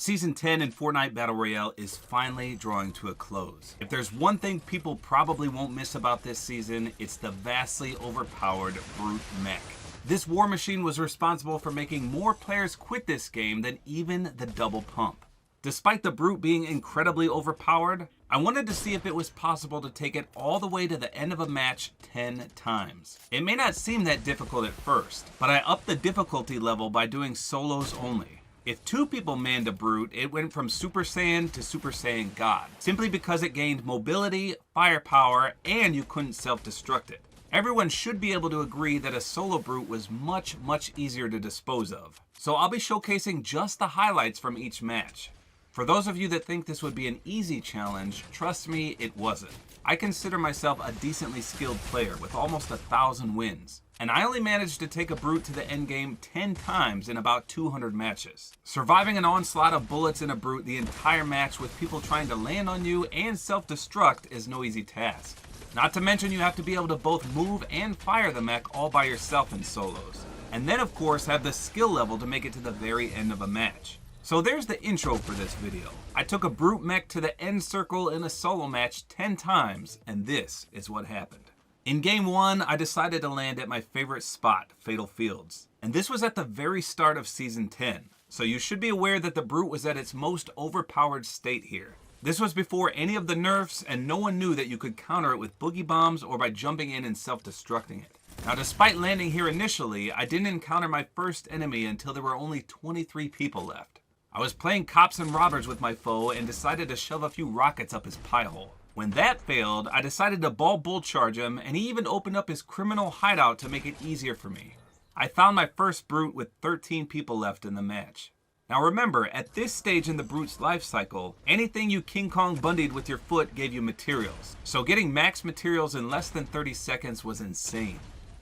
Season 10 in Fortnite Battle Royale is finally drawing to a close. If there's one thing people probably won't miss about this season, it's the vastly overpowered B.R.U.T.E Mech. This war machine was responsible for making more players quit this game than even the double pump. Despite the B.R.U.T being incredibly overpowered, I wanted to see if it was possible to take it all the way to the end of a match 10 times. It may not seem that difficult at first, but I upped the difficulty level by doing solos only. If 2 people manned a B.R.U.T, it went from Super Saiyan to Super Saiyan God, simply because it gained mobility, firepower, and you couldn't self-destruct it. Everyone should be able to agree that a solo B.R.U.T was much easier to dispose of. So I'll be showcasing just the highlights from each match. For those of you that think this would be an easy challenge, trust me, it wasn't. I consider myself a decently skilled player with almost 1,000 wins. And I only managed to take a B.R.U.T to the endgame 10 times in about 200 matches. Surviving an onslaught of bullets in a B.R.U.T the entire match with people trying to land on you and self-destruct is no easy task. Not to mention you have to be able to both move and fire the mech all by yourself in solos. And then of course have the skill level to make it to the very end of a match. So there's the intro for this video. I took a B.R.U.T mech to the end circle in a solo match 10 times, and this is what happened. In game 1, I decided to land at my favorite spot, Fatal Fields. And this was at the very start of Season 10, so you should be aware that the B.R.U.T was at its most overpowered state here. This was before any of the nerfs, and no one knew that you could counter it with boogie bombs or by jumping in and self-destructing it. Now, despite landing here initially, I didn't encounter my first enemy until there were only 23 people left. I was playing cops and robbers with my foe and decided to shove a few rockets up his pie hole. When that failed, I decided to bull charge him, and he even opened up his criminal hideout to make it easier for me. I found my first B.R.U.T with 13 people left in the match. Now remember, at this stage in the B.R.U.T's life cycle, anything you King Kong Bundied with your foot gave you materials. So getting max materials in less than 30 seconds was insane.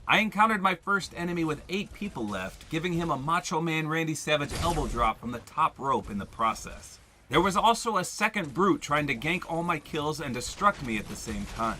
I encountered my first enemy with 8 people left, giving him a Macho Man Randy Savage elbow drop from the top rope in the process. There was also a second B.R.U.T trying to gank all my kills and destruct me at the same time.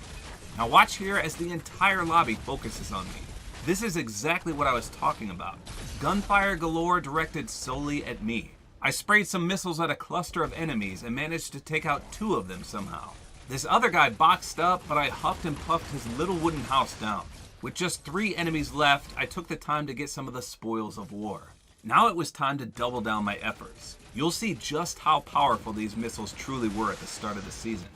Now watch here as the entire lobby focuses on me. This is exactly what I was talking about. Gunfire galore directed solely at me. I sprayed some missiles at a cluster of enemies and managed to take out 2 of them somehow. This other guy boxed up, but I huffed and puffed his little wooden house down. With just 3 enemies left, I took the time to get some of the spoils of war. Now it was time to double down my efforts. You'll see just how powerful these missiles truly were at the start of the season.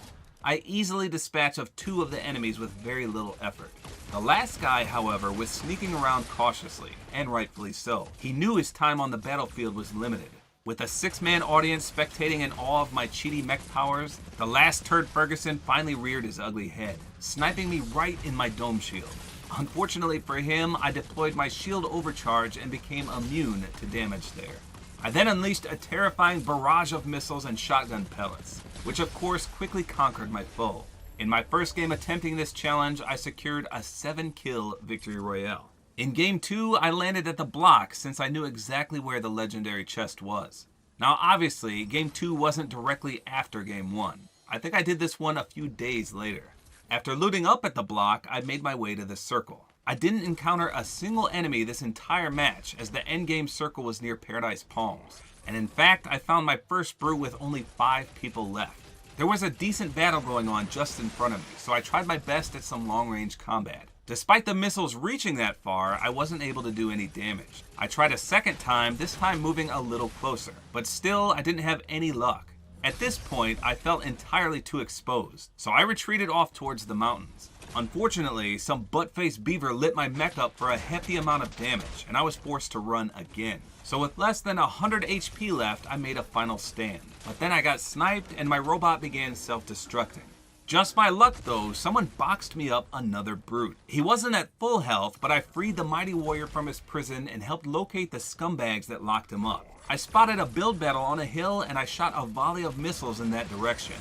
I easily dispatched of 2 of the enemies with very little effort. The last guy, however, was sneaking around cautiously, and rightfully so. He knew his time on the battlefield was limited. With a 6-man audience spectating in awe of my cheaty mech powers, the last turd Ferguson finally reared his ugly head, sniping me right in my dome shield. Unfortunately for him, I deployed my shield overcharge and became immune to damage there. I then unleashed a terrifying barrage of missiles and shotgun pellets, which of course quickly conquered my foe. In my first game attempting this challenge, I secured a 7-kill victory royale. In game 2, I landed at the block since I knew exactly where the legendary chest was. Now obviously, game 2 wasn't directly after game 1. I think I did this one a few days later. After looting up at the block, I made my way to the circle. I didn't encounter a single enemy this entire match as the endgame circle was near Paradise Palms. And in fact, I found my first B.R.U.T with only 5 people left. There was a decent battle going on just in front of me, so I tried my best at some long-range combat. Despite the missiles reaching that far, I wasn't able to do any damage. I tried a second time, this time moving a little closer, but still I didn't have any luck. At this point, I felt entirely too exposed, so I retreated off towards the mountains. Unfortunately, some butt-faced beaver lit my mech up for a hefty amount of damage, and I was forced to run again. So with less than 100 HP left, I made a final stand. But then I got sniped, and my robot began self-destructing. Just by luck though, someone boxed me up another B.R.U.T. He wasn't at full health, but I freed the mighty warrior from his prison and helped locate the scumbags that locked him up. I spotted a build battle on a hill and I shot a volley of missiles in that direction,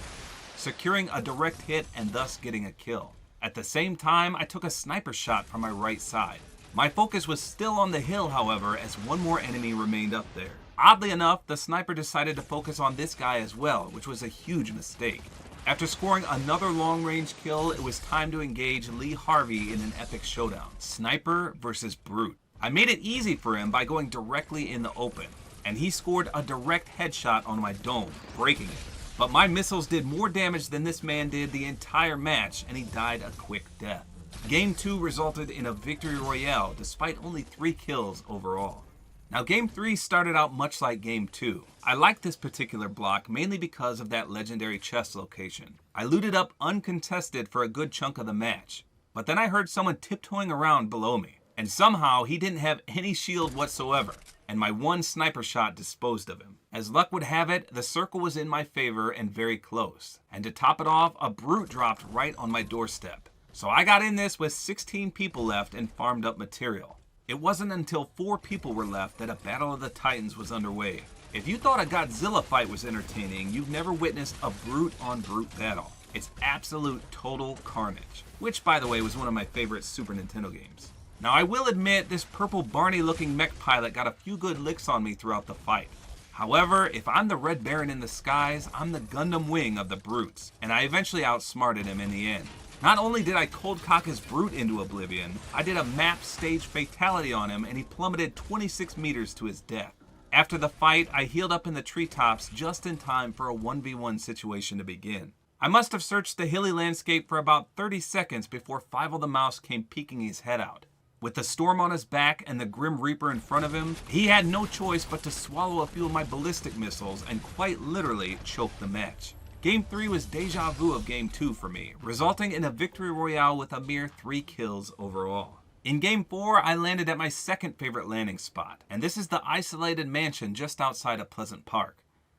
securing a direct hit and thus getting a kill. At the same time, I took a sniper shot from my right side. My focus was still on the hill, however, as one more enemy remained up there. Oddly enough, the sniper decided to focus on this guy as well, which was a huge mistake. After scoring another long-range kill, it was time to engage Lee Harvey in an epic showdown. Sniper versus B.R.U.T. I made it easy for him by going directly in the open. and he scored a direct headshot on my dome, breaking it. But my missiles did more damage than this man did the entire match, and he died a quick death. Game 2 resulted in a victory royale despite only 3 kills overall. Now Game 3 started out much like Game 2. I liked this particular block mainly because of that legendary chest location. I looted up uncontested for a good chunk of the match, but then I heard someone tiptoeing around below me, and somehow he didn't have any shield whatsoever, and my one sniper shot disposed of him. As luck would have it, the circle was in my favor and very close, and to top it off, a brute dropped right on my doorstep. So I got in this with 16 people left and farmed up material. It wasn't until 4 people were left that a Battle of the Titans was underway. If you thought a Godzilla fight was entertaining, you've never witnessed a brute-on-brute battle. It's absolute total carnage, which by the way was one of my favorite Super Nintendo games. Now I will admit this purple Barney-looking mech pilot got a few good licks on me throughout the fight. However, if I'm the Red Baron in the skies, I'm the Gundam wing of the brutes, and I eventually outsmarted him in the end. Not only did I cold cock his brute into oblivion, I did a map stage fatality on him and he plummeted 26 meters to his death. After the fight, I healed up in the treetops just in time for a 1v1 situation to begin. I must have searched the hilly landscape for about 30 seconds before Five the Mouse came peeking his head out. With the storm on his back and the Grim Reaper in front of him, he had no choice but to swallow a few of my ballistic missiles and quite literally choke the match. Game 3 was deja vu of Game 2 for me, resulting in a victory royale with a mere 3 kills overall. In Game 4, I landed at my second favorite landing spot, and this is the isolated mansion just outside of Pleasant Park.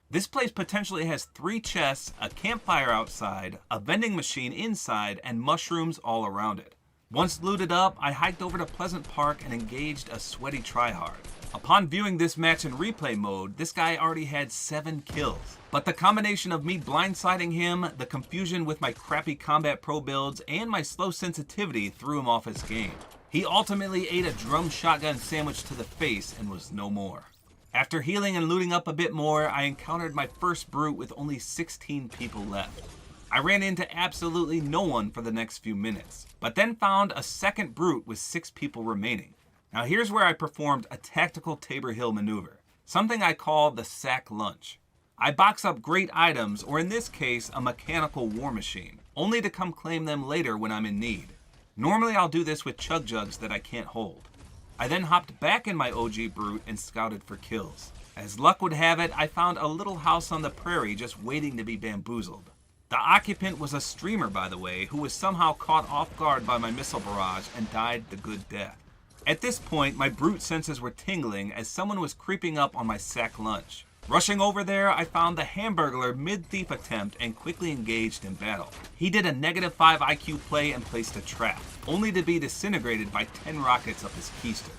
This place potentially has 3 chests, a campfire outside, a vending machine inside, and mushrooms all around it. Once looted up, I hiked over to Pleasant Park and engaged a sweaty tryhard. Upon viewing this match in replay mode, this guy already had 7 kills. But the combination of me blindsiding him, the confusion with my crappy Combat Pro builds, and my slow sensitivity threw him off his game. He ultimately ate a drum shotgun sandwich to the face and was no more. After healing and looting up a bit more, I encountered my first brute with only 16 people left. I ran into absolutely no one for the next few minutes, but then found a second brute with 6 people remaining. Now here's where I performed a tactical Tabor Hill maneuver, something I call the sack lunch. I box up great items, or in this case, a mechanical war machine, only to come claim them later when I'm in need. Normally I'll do this with chug jugs that I can't hold. I then hopped back in my OG brute and scouted for kills. As luck would have it, I found a little house on the prairie just waiting to be bamboozled. The occupant was a streamer, by the way, who was somehow caught off guard by my missile barrage and died the good death. At this point, my brute senses were tingling as someone was creeping up on my sack lunch. Rushing over there, I found the Hamburglar mid-thief attempt and quickly engaged in battle. He did a -5 IQ play and placed a trap, only to be disintegrated by 10 rockets up his keister.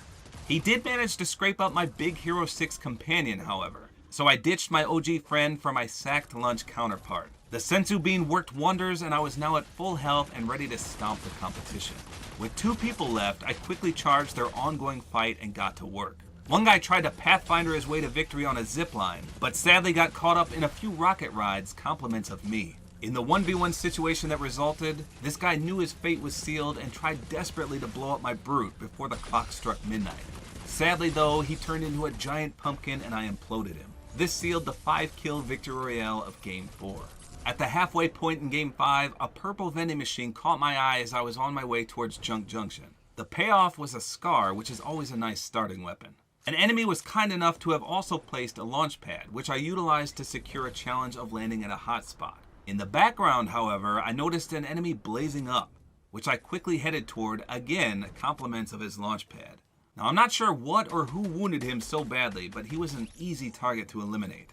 He did manage to scrape up my Big Hero 6 companion, however, so I ditched my OG friend for my sacked lunch counterpart. The Sensu Bean worked wonders and I was now at full health and ready to stomp the competition. With 2 people left, I quickly charged their ongoing fight and got to work. One guy tried to Pathfinder his way to victory on a zipline, but sadly got caught up in a few rocket rides, compliments of me. In the 1v1 situation that resulted, this guy knew his fate was sealed and tried desperately to blow up my brute before the clock struck midnight. Sadly though, he turned into a giant pumpkin and I imploded him. This sealed the 5-kill victory royale of Game 4. At the halfway point in Game 5, a purple vending machine caught my eye as I was on my way towards Junk Junction. The payoff was a Scar, which is always a nice starting weapon. An enemy was kind enough to have also placed a launch pad, which I utilized to secure a challenge of landing at a hotspot. In the background, however, I noticed an enemy blazing up, which I quickly headed toward, again, compliments of his launch pad. Now I'm not sure what or who wounded him so badly, but he was an easy target to eliminate.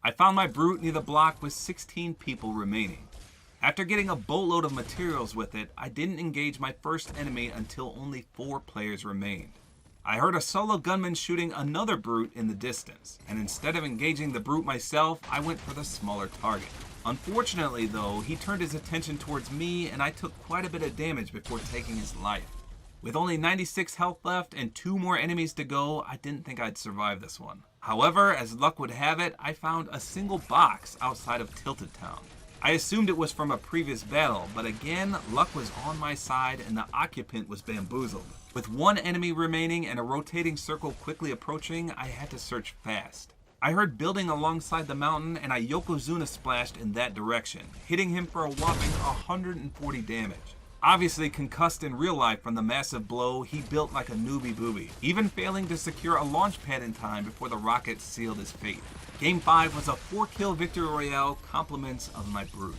I found my brute near the block with 16 people remaining. After getting a boatload of materials with it, I didn't engage my first enemy until only 4 players remained. I heard a solo gunman shooting another brute in the distance, and instead of engaging the brute myself, I went for the smaller target. Unfortunately though, he turned his attention towards me and I took quite a bit of damage before taking his life. With only 96 health left and 2 more enemies to go, I didn't think I'd survive this one. However, as luck would have it, I found a single box outside of Tilted Town. I assumed it was from a previous battle, but again, luck was on my side and the occupant was bamboozled. With 1 enemy remaining and a rotating circle quickly approaching, I had to search fast. I heard building alongside the mountain and I Yokozuna splashed in that direction, hitting him for a whopping 140 damage. Obviously concussed in real life from the massive blow, he built like a newbie booby, even failing to secure a launch pad in time before the rocket sealed his fate. Game 5 was a 4-kill victory royale, compliments of my Brute.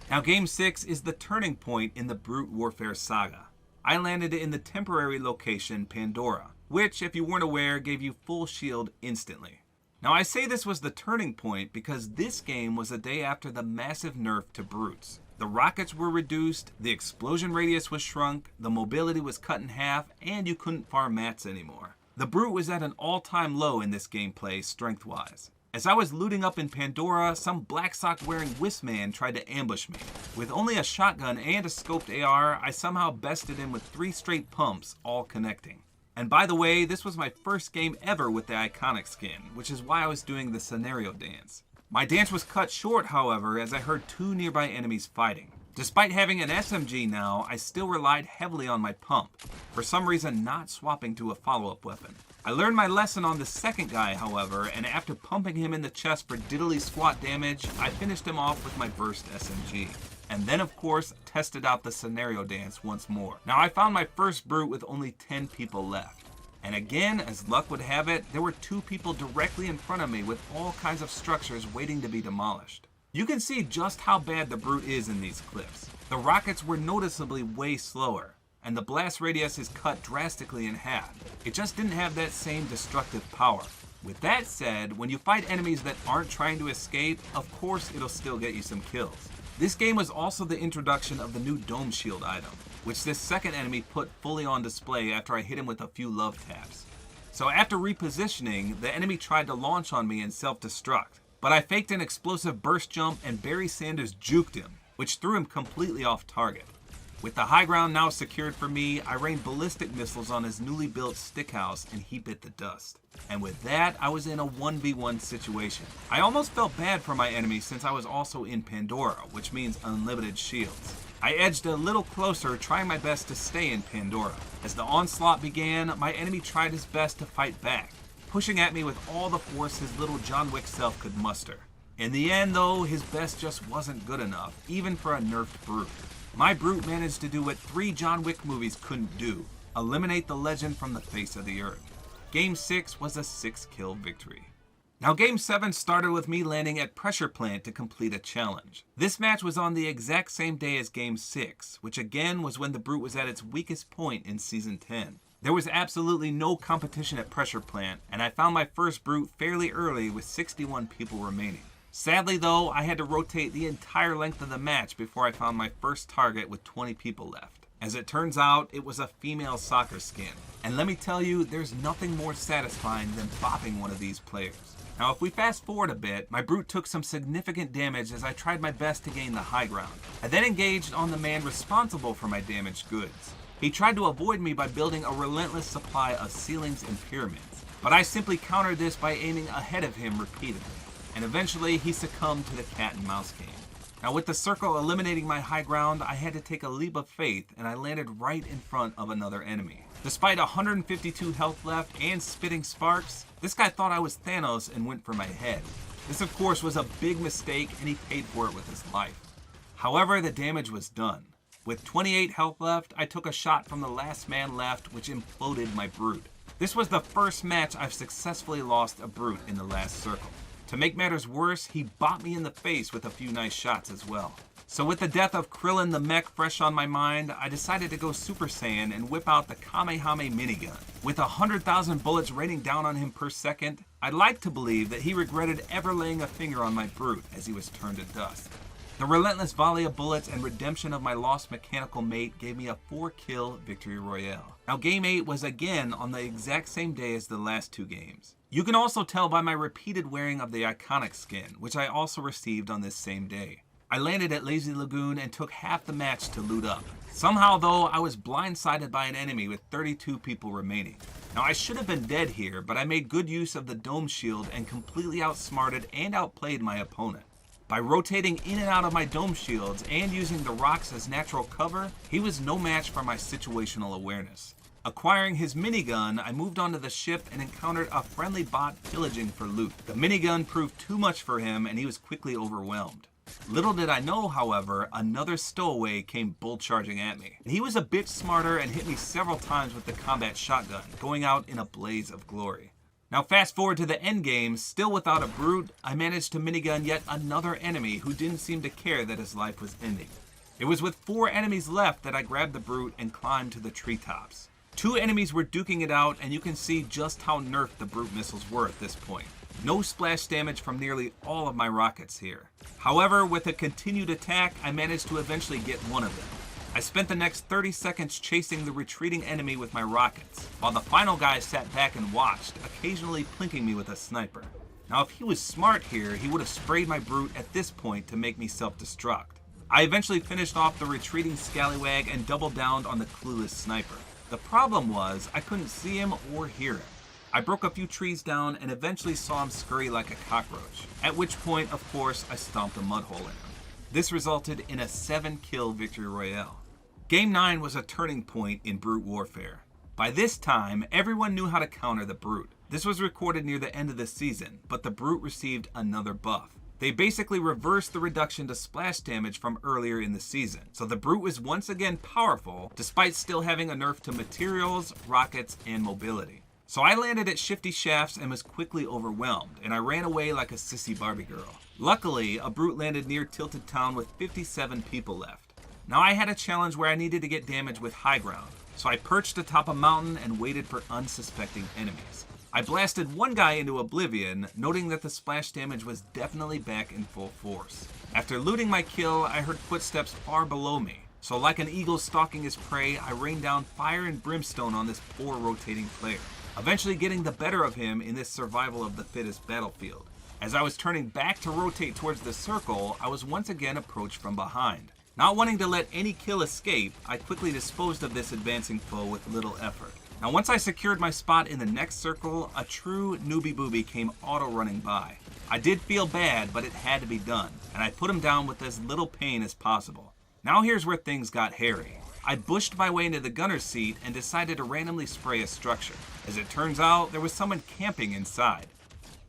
Now Game 6 is the turning point in the Brute Warfare saga. I landed in the temporary location Pandora, which, if you weren't aware, gave you full shield instantly. Now I say this was the turning point because this game was a day after the massive nerf to Brutes. The rockets were reduced, the explosion radius was shrunk, the mobility was cut in half, and you couldn't farm mats anymore. The Brute was at an all-time low in this gameplay, strength-wise. As I was looting up in Pandora, some black sock wearing Wisp man tried to ambush me. With only a shotgun and a scoped AR, I somehow bested him with 3 straight pumps, all connecting. And by the way, this was my first game ever with the iconic skin, which is why I was doing the scenario dance. My dance was cut short, however, as I heard 2 nearby enemies fighting. Despite having an SMG now, I still relied heavily on my pump, for some reason not swapping to a follow-up weapon. I learned my lesson on the second guy, however, and after pumping him in the chest for diddly squat damage, I finished him off with my burst SMG. And then, of course, tested out the scenario dance once more. Now, I found my first Brute with only 10 people left. And again, as luck would have it, there were 2 people directly in front of me with all kinds of structures waiting to be demolished. You can see just how bad the Brute is in these clips. The rockets were noticeably way slower, and the blast radius is cut drastically in half. It just didn't have that same destructive power. With that said, when you fight enemies that aren't trying to escape, of course it'll still get you some kills. This game was also the introduction of the new Dome Shield item, which this second enemy put fully on display after I hit him with a few love taps. So after repositioning, the enemy tried to launch on me and self-destruct, but I faked an explosive burst jump and Barry Sanders juked him, which threw him completely off target. With the high ground now secured for me, I rained ballistic missiles on his newly built stick house and he bit the dust. And with that, I was in a 1v1 situation. I almost felt bad for my enemy since I was also in Pandora, which means unlimited shields. I edged a little closer, trying my best to stay in Pandora. As the onslaught began, my enemy tried his best to fight back, pushing at me with all the force his little John Wick self could muster. In the end, though, his best just wasn't good enough, even for a nerfed Brute. My Brute managed to do what 3 John Wick movies couldn't do: eliminate the legend from the face of the earth. Game 6 was a 6-kill victory. Now Game 7 started with me landing at Pressure Plant to complete a challenge. This match was on the exact same day as Game 6, which again was when the Brute was at its weakest point in Season 10. There was absolutely no competition at Pressure Plant, and I found my first Brute fairly early with 61 people remaining. Sadly though, I had to rotate the entire length of the match before I found my first target with 20 people left. As it turns out, it was a female soccer skin. And let me tell you, there's nothing more satisfying than bopping one of these players. Now if we fast forward a bit, my Brute took some significant damage as I tried my best to gain the high ground. I then engaged on the man responsible for my damaged goods. He tried to avoid me by building a relentless supply of ceilings and pyramids, but I simply countered this by aiming ahead of him repeatedly. And eventually he succumbed to the cat and mouse game. Now with the circle eliminating my high ground, I had to take a leap of faith and I landed right in front of another enemy. Despite 152 health left and spitting sparks, this guy thought I was Thanos and went for my head. This of course was a big mistake and he paid for it with his life. However, the damage was done. With 28 health left, I took a shot from the last man left, which imploded my Brute. This was the first match I've successfully lost a Brute in the last circle. To make matters worse, he bopped me in the face with a few nice shots as well. So with the death of Krillin the Mech fresh on my mind, I decided to go Super Saiyan and whip out the Kamehame Minigun. With 100,000 bullets raining down on him per second, I'd like to believe that he regretted ever laying a finger on my Brute as he was turned to dust. The relentless volley of bullets and redemption of my lost mechanical mate gave me a 4-kill victory royale. Now Game 8 was again on the exact same day as the last 2 games. You can also tell by my repeated wearing of the iconic skin, which I also received on this same day. I landed at Lazy Lagoon and took half the match to loot up. Somehow though, I was blindsided by an enemy with 32 people remaining. Now I should have been dead here, but I made good use of the dome shield and completely outsmarted and outplayed my opponent. By rotating in and out of my dome shields and using the rocks as natural cover, he was no match for my situational awareness. Acquiring his minigun, I moved onto the ship and encountered a friendly bot pillaging for loot. The minigun proved too much for him and he was quickly overwhelmed. Little did I know, however, another stowaway came bull charging at me. He was a bit smarter and hit me several times with the combat shotgun, going out in a blaze of glory. Now fast forward to the end game, still without a brute, I managed to minigun yet another enemy who didn't seem to care that his life was ending. It was with 4 enemies left that I grabbed the brute and climbed to the treetops. 2 enemies were duking it out, and you can see just how nerfed the brute missiles were at this point. No splash damage from nearly all of my rockets here. However, with a continued attack, I managed to eventually get one of them. I spent the next 30 seconds chasing the retreating enemy with my rockets, while the final guy sat back and watched, occasionally plinking me with a sniper. Now if he was smart here, he would have sprayed my brute at this point to make me self-destruct. I eventually finished off the retreating scallywag and doubled down on the clueless sniper. The problem was, I couldn't see him or hear him. I broke a few trees down and eventually saw him scurry like a cockroach, at which point, of course, I stomped a mud hole in him. This resulted in a 7-kill victory royale. Game 9 was a turning point in brute warfare. By this time, everyone knew how to counter the brute. This was recorded near the end of the season, but the brute received another buff. They basically reversed the reduction to splash damage from earlier in the season, so the brute was once again powerful, despite still having a nerf to materials, rockets, and mobility. So I landed at shifty shafts and was quickly overwhelmed, and I ran away like a sissy Barbie girl. Luckily, a brute landed near Tilted Town with 57 people left. Now I had a challenge where I needed to get damage with high ground, so I perched atop a mountain and waited for unsuspecting enemies. I blasted one guy into oblivion, noting that the splash damage was definitely back in full force. After looting my kill, I heard footsteps far below me, so like an eagle stalking his prey, I rained down fire and brimstone on this poor rotating player, eventually getting the better of him in this survival of the fittest battlefield. As I was turning back to rotate towards the circle, I was once again approached from behind. Not wanting to let any kill escape, I quickly disposed of this advancing foe with little effort. Now once I secured my spot in the next circle, a true newbie booby came auto-running by. I did feel bad, but it had to be done, and I put him down with as little pain as possible. Now here's where things got hairy. I bushed my way into the gunner's seat and decided to randomly spray a structure. As it turns out, there was someone camping inside.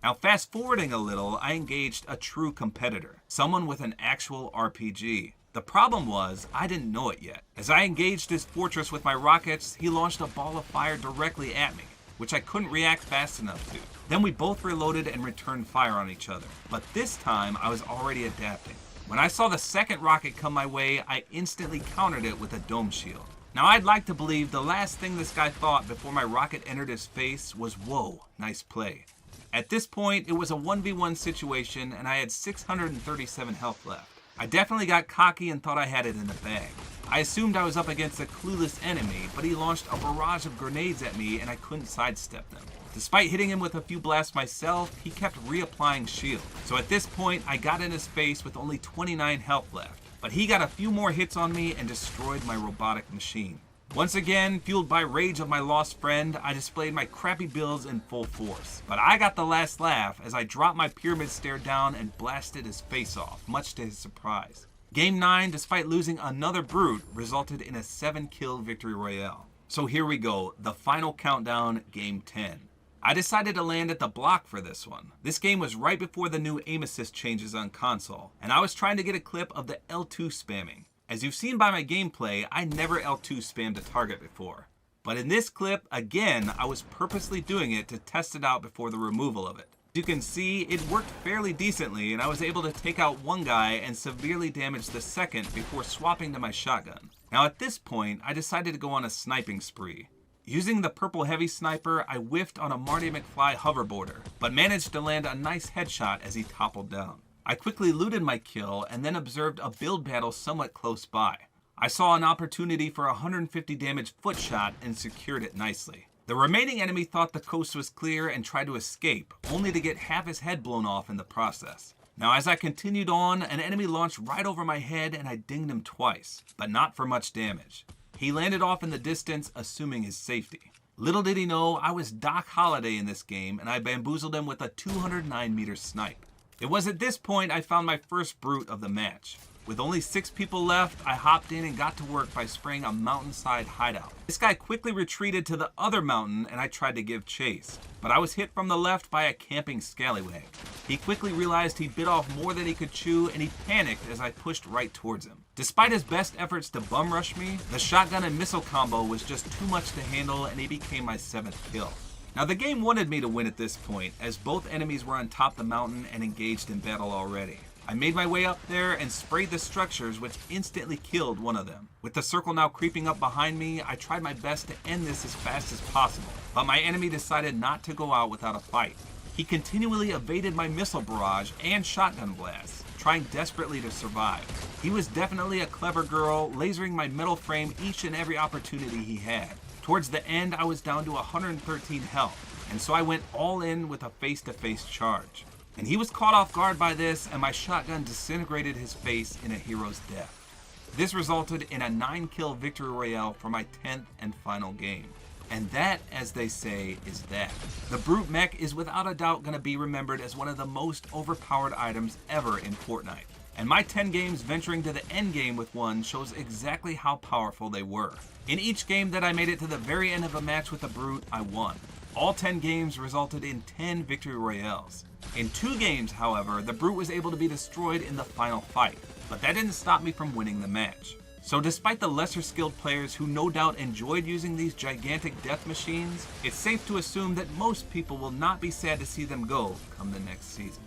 Now fast forwarding a little, I engaged a true competitor, someone with an actual RPG. The problem was, I didn't know it yet. As I engaged his fortress with my rockets, he launched a ball of fire directly at me, which I couldn't react fast enough to. Then we both reloaded and returned fire on each other, but this time I was already adapting. When I saw the second rocket come my way, I instantly countered it with a dome shield. Now I'd like to believe the last thing this guy thought before my rocket entered his face was, "Whoa, nice play." At this point, it was a 1v1 situation and I had 637 health left. I definitely got cocky and thought I had it in the bag. I assumed I was up against a clueless enemy, but he launched a barrage of grenades at me and I couldn't sidestep them. Despite hitting him with a few blasts myself, he kept reapplying shield. So at this point, I got in his face with only 29 health left. But he got a few more hits on me and destroyed my robotic machine. Once again, fueled by rage of my lost friend, I displayed my crappy builds in full force. But I got the last laugh as I dropped my pyramid stair down and blasted his face off, much to his surprise. Game 9, despite losing another brute, resulted in a 7-kill victory royale. So here we go, the final countdown, Game 10. I decided to land at the block for this one. This game was right before the new aim assist changes on console, and I was trying to get a clip of the L2 spamming. As you've seen by my gameplay, I never L2 spammed a target before. But in this clip, again, I was purposely doing it to test it out before the removal of it. As you can see, it worked fairly decently, and I was able to take out one guy and severely damage the second before swapping to my shotgun. Now at this point, I decided to go on a sniping spree. Using the purple heavy sniper, I whiffed on a Marty McFly hoverboarder, but managed to land a nice headshot as he toppled down. I quickly looted my kill and then observed a build battle somewhat close by. I saw an opportunity for a 150 damage foot shot and secured it nicely. The remaining enemy thought the coast was clear and tried to escape, only to get half his head blown off in the process. Now as I continued on, an enemy launched right over my head and I dinged him twice, but not for much damage. He landed off in the distance, assuming his safety. Little did he know, I was Doc Holliday in this game and I bamboozled him with a 209 meter snipe. It was at this point I found my first brute of the match. With only 6 people left, I hopped in and got to work by spraying a mountainside hideout. This guy quickly retreated to the other mountain and I tried to give chase, but I was hit from the left by a camping scallywag. He quickly realized he bit off more than he could chew and he panicked as I pushed right towards him. Despite his best efforts to bum rush me, the shotgun and missile combo was just too much to handle and he became my 7th kill. Now the game wanted me to win at this point, as both enemies were on top of the mountain and engaged in battle already. I made my way up there and sprayed the structures, which instantly killed one of them. With the circle now creeping up behind me, I tried my best to end this as fast as possible, but my enemy decided not to go out without a fight. He continually evaded my missile barrage and shotgun blasts, trying desperately to survive. He was definitely a clever girl, lasering my metal frame each and every opportunity he had. Towards the end, I was down to 113 health, and so I went all in with a face-to-face charge. And he was caught off guard by this, and my shotgun disintegrated his face in a hero's death. This resulted in a 9-kill victory royale for my 10th and final game. And that, as they say, is that. The B.R.U.T.E mech is without a doubt going to be remembered as one of the most overpowered items ever in Fortnite. And my 10 games venturing to the end game with one shows exactly how powerful they were. In each game that I made it to the very end of a match with the B.R.U.T E, I won. All 10 games resulted in 10 victory royales. In 2 games, however, the B.R.U.T E was able to be destroyed in the final fight, but that didn't stop me from winning the match. So despite the lesser skilled players who no doubt enjoyed using these gigantic death machines, it's safe to assume that most people will not be sad to see them go come the next season.